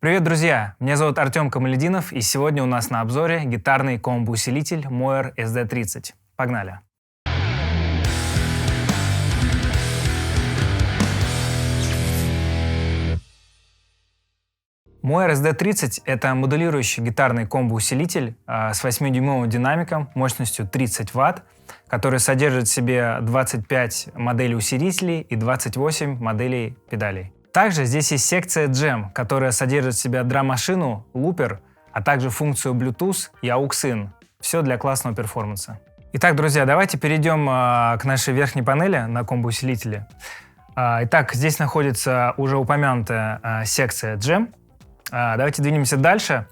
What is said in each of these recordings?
Привет, друзья! Меня зовут Артем Камалединов, и сегодня у нас на обзоре гитарный комбо-усилитель Moer SD30. Погнали! Moer SD30 — это модулирующий гитарный комбо-усилитель с 8-дюймовым динамиком мощностью 30 Вт, который содержит в себе 25 моделей усилителей и 28 моделей педалей. Также здесь есть секция Jam, которая содержит в себе драм-машину, лупер, а также функцию Bluetooth и AUX-IN. Все для классного перформанса. Итак, друзья, давайте перейдем к нашей верхней панели на комбо-усилителе. Итак, здесь находится уже упомянутая секция Jam. Давайте двинемся дальше.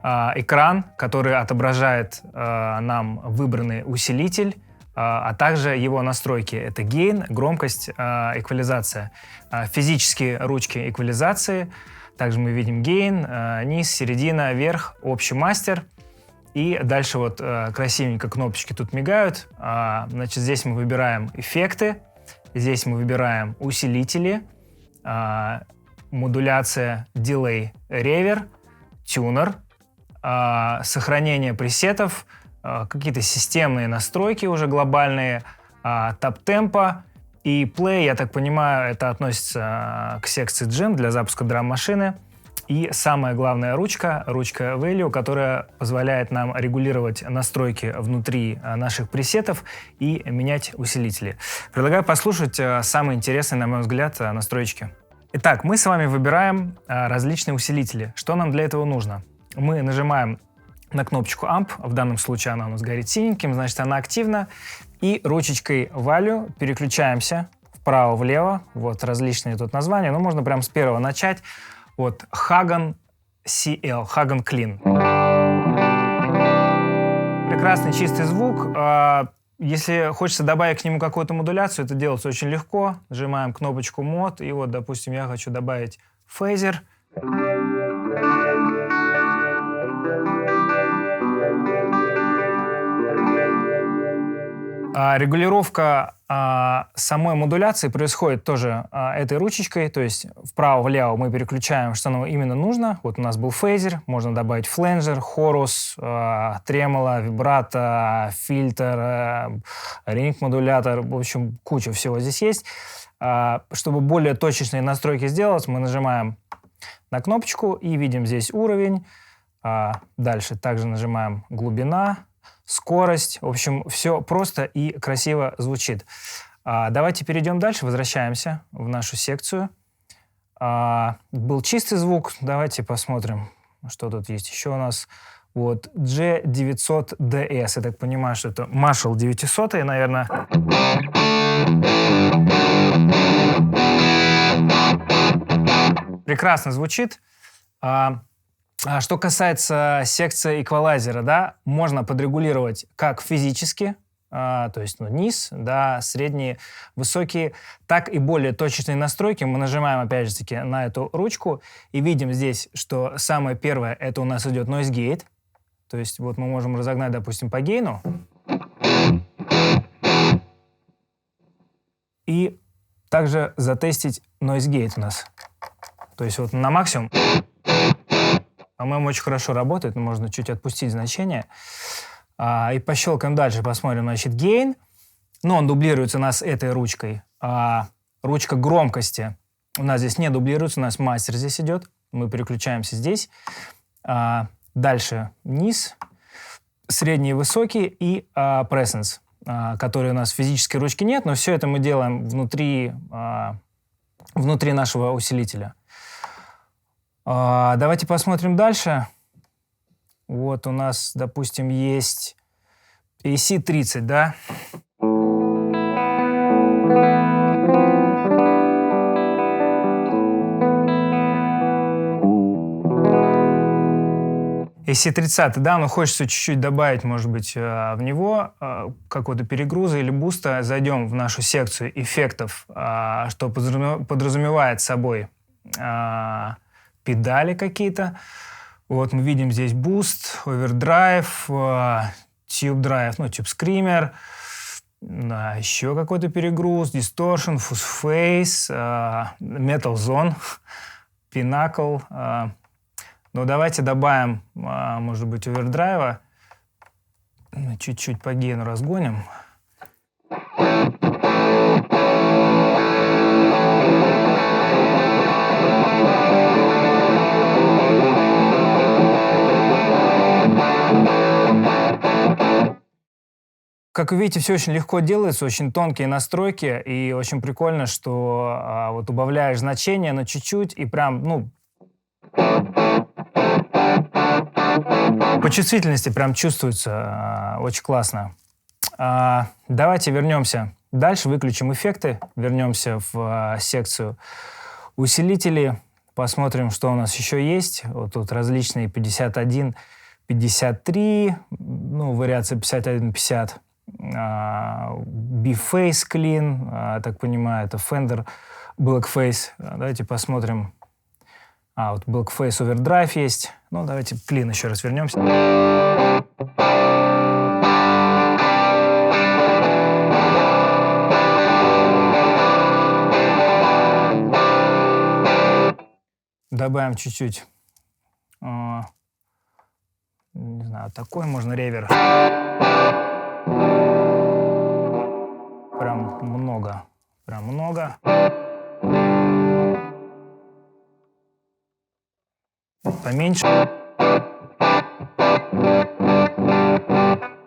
Экран, который отображает нам выбранный усилитель, а также его настройки. Это гейн, громкость, эквализация. Физические ручки эквализации. Также мы видим гейн, низ, середина, верх, общий мастер. И дальше вот красивенько кнопочки тут мигают. Значит, здесь мы выбираем эффекты. Здесь мы выбираем усилители, модуляция, дилей, ревер, тюнер, сохранение пресетов, какие-то системные настройки уже глобальные, тап-темпо и плей, я так понимаю, это относится к секции Jam для запуска драм-машины. И самая главная ручка Value, которая позволяет нам регулировать настройки внутри наших пресетов и менять усилители. Предлагаю послушать самые интересные, на мой взгляд, настройки. Итак, мы с вами выбираем различные усилители. Что нам для этого нужно? Мы нажимаем на кнопочку Amp, в данном случае она у нас горит синеньким, значит, она активна. И ручечкой Value переключаемся вправо-влево. Вот различные тут названия, но можно прямо с первого начать. Вот Hagen CL, Hagen Clean. Прекрасный чистый звук. Если хочется добавить к нему какую-то модуляцию, это делается очень легко. Нажимаем кнопочку Mod, и вот, допустим, я хочу добавить фейзер. Регулировка самой модуляции происходит тоже этой ручечкой, то есть вправо-влево мы переключаем, что нам именно нужно. Вот у нас был фейзер, можно добавить фленджер, хорус, тремоло, вибрато, фильтр, ринг-модулятор, в общем, куча всего здесь есть. Чтобы более точечные настройки сделать, мы нажимаем на кнопочку и видим здесь уровень. Дальше также нажимаем глубина, скорость. В общем, все просто и красиво звучит. Давайте перейдем дальше, возвращаемся в нашу секцию. Был чистый звук. Давайте посмотрим, что тут есть еще у нас. Вот G900DS. Я так понимаю, что это Marshall 900, наверное. Прекрасно звучит. Что касается секции эквалайзера, да, можно подрегулировать как физически, то есть низ, да, средние, высокие, так и более точечные настройки. Мы нажимаем, опять же таки, на эту ручку и видим здесь, что самое первое, это у нас идет noise gate. То есть вот мы можем разогнать, допустим, по гейну. И также затестить noise gate у нас. То есть вот на максимум. По-моему, очень хорошо работает, но можно чуть отпустить значение. И пощелкаем дальше, посмотрим, значит, гейн. Но он дублируется у нас этой ручкой. Ручка громкости у нас здесь не дублируется, у нас мастер здесь идет. Мы переключаемся здесь. Дальше низ, средний и высокий и presence, который у нас физической ручки нет, но все это мы делаем внутри нашего усилителя. Давайте посмотрим дальше. Вот у нас, допустим, есть AC30, да? AC30, да, но хочется чуть-чуть добавить, может быть, в него какого-то перегруза или буста. Зайдем в нашу секцию эффектов, что подразумевает собой педали какие-то. Вот мы видим здесь Boost, Overdrive, Tube Drive, ну, Tube Screamer, да, еще какой-то перегруз, Distortion, Fuzz Face, Metal Zone, Pinnacle, Но давайте добавим, может быть, овердрайва. Чуть-чуть по гейну разгоним. Как вы видите, все очень легко делается, очень тонкие настройки, и очень прикольно, что вот убавляешь значение на чуть-чуть, и прям, ну, по чувствительности прям чувствуется очень классно. Давайте вернемся дальше, выключим эффекты, вернемся в секцию усилителей, посмотрим, что у нас еще есть. Вот тут различные 51, 53, ну, вариация 51-50. B-Face Clean, так понимаю, это Fender Blackface. Давайте посмотрим. Вот Blackface Overdrive есть. Ну, давайте Clean еще раз вернемся. Добавим чуть-чуть, не знаю, такой можно ревер. Прям много, прям много. Поменьше.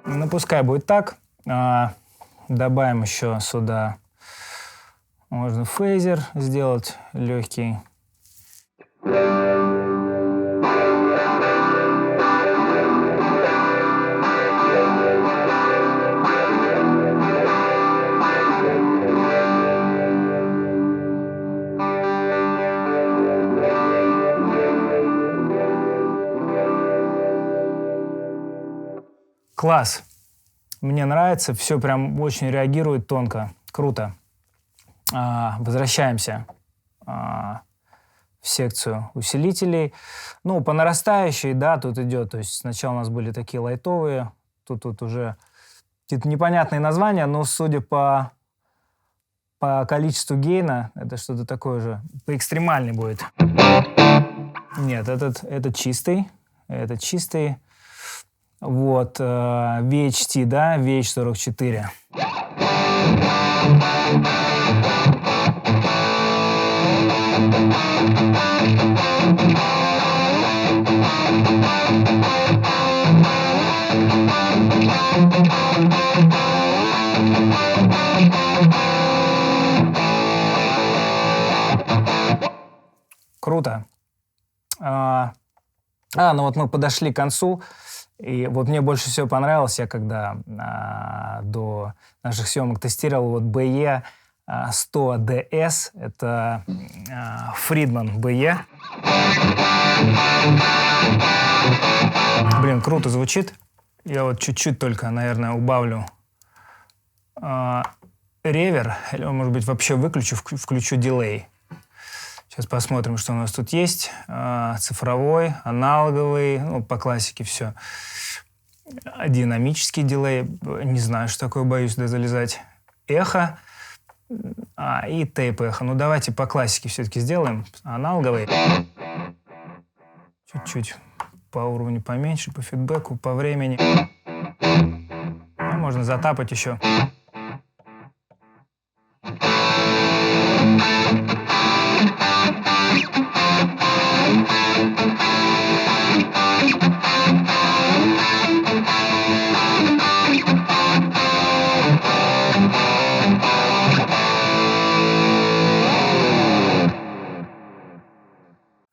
Ну, пускай будет так. Добавим еще сюда, можно фейзер сделать легкий. Класс. Мне нравится, все прям очень реагирует тонко. Круто. Возвращаемся в секцию усилителей. Ну, по нарастающей, да, тут идет. То есть сначала у нас были такие лайтовые, тут уже какие-то непонятные названия, но судя по количеству гейна, это что-то такое же, поэкстремальный будет. Нет, это чистый. Это чистый. Вот, VHT, да, VH44. Круто. Ну вот мы подошли к концу. И вот мне больше всего понравилось, я когда до наших съемок тестировал вот BE 100DS, это Friedman BE. Блин, круто звучит. Я вот чуть-чуть только, наверное, убавлю ревер, или, может быть, вообще выключу, включу дилей. Сейчас посмотрим, что у нас тут есть. Цифровой, аналоговый, ну, по классике все. Динамический дилей, не знаю, что такое, боюсь залезать. Эхо и тейп-эхо. Ну, давайте по классике все-таки сделаем. Аналоговый. Чуть-чуть по уровню поменьше, по фидбэку, по времени. Можно затапать еще.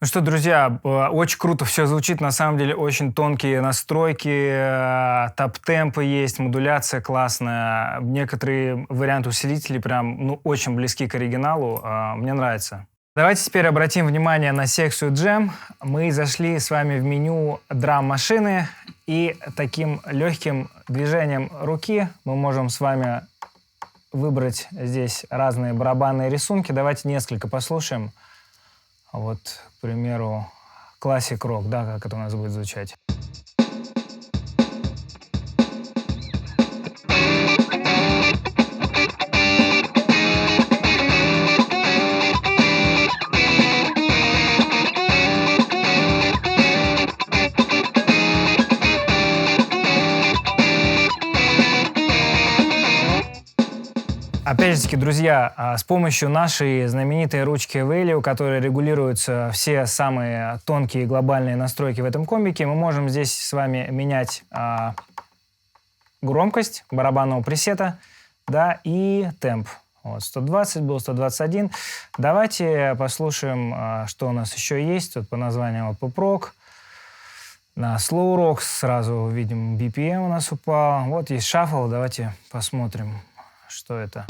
Ну что, друзья, очень круто все звучит, на самом деле очень тонкие настройки, топ-темпы есть, модуляция классная, некоторые варианты усилителей прям, ну, очень близки к оригиналу, мне нравится. Давайте теперь обратим внимание на секцию Jam. Мы зашли с вами в меню драм-машины, и таким легким движением руки мы можем с вами выбрать здесь разные барабанные рисунки. Давайте несколько послушаем. Вот, к примеру, классик рок, да, как это у нас будет звучать. Опять же таки, друзья, с помощью нашей знаменитой ручки Value, у которой регулируются все самые тонкие глобальные настройки в этом комбике, мы можем здесь с вами менять громкость барабанного пресета, да, и темп. Вот, 120 был, 121. Давайте послушаем, что у нас еще есть. Тут по названию Pop-Rock. На Slow Rock сразу видим BPM у нас упал. Вот есть шаффл. Давайте посмотрим, что это.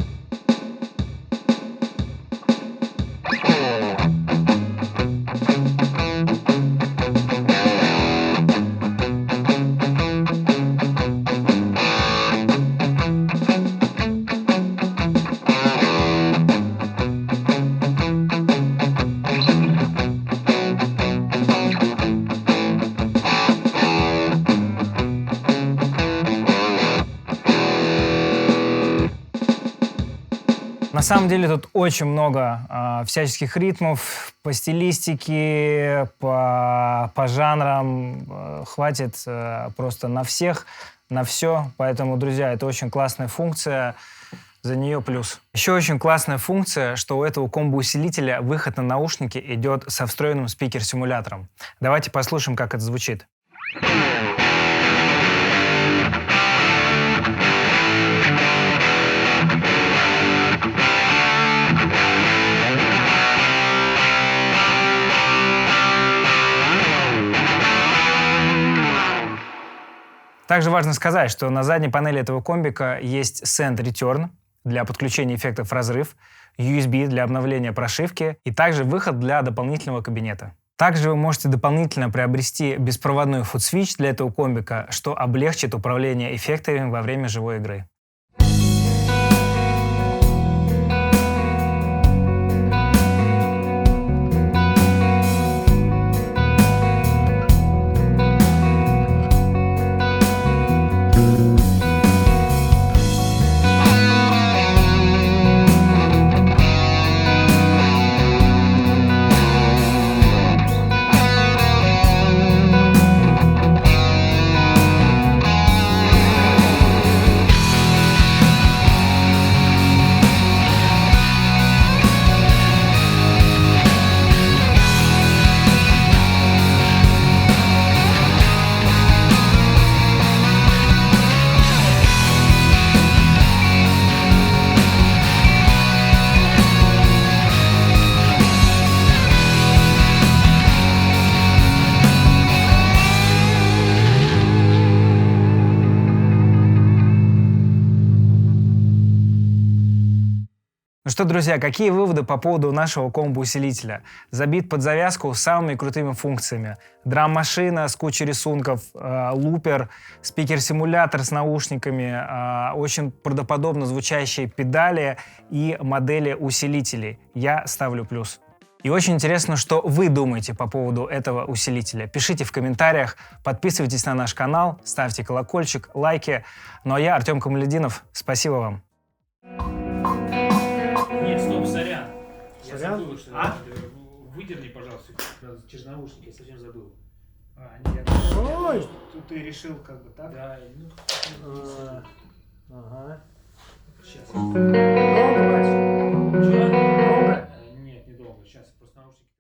На самом деле тут очень много всяческих ритмов по стилистике, по жанрам. Хватит просто на всех, на все. Поэтому, друзья, это очень классная функция. За нее плюс. Еще очень классная функция, что у этого комбо-усилителя выход на наушники идет со встроенным спикер-симулятором. Давайте послушаем, как это звучит. Также важно сказать, что на задней панели этого комбика есть Send Return для подключения эффектов разрыв, USB для обновления прошивки и также выход для дополнительного кабинета. Также вы можете дополнительно приобрести беспроводной футсвич для этого комбика, что облегчит управление эффектами во время живой игры. Ну что, друзья, какие выводы по поводу нашего комбо-усилителя? Забит под завязку с самыми крутыми функциями. Драм-машина с кучей рисунков, лупер, спикер-симулятор с наушниками, очень правдоподобно звучащие педали и модели усилителей. Я ставлю плюс. И очень интересно, что вы думаете по поводу этого усилителя. Пишите в комментариях, подписывайтесь на наш канал, ставьте колокольчик, лайки. Ну а я, Артем Камалетдинов, спасибо вам. Нет, стоп, сорян. Я Сорян? забыл, что выдерни, пожалуйста, через наушники, я совсем забыл. Нет, Ой! тут ты решил как бы так. Да, ну, Ага. сейчас. Громко, Вась. Чё? Громко. Нет, недолго, сейчас просто наушники.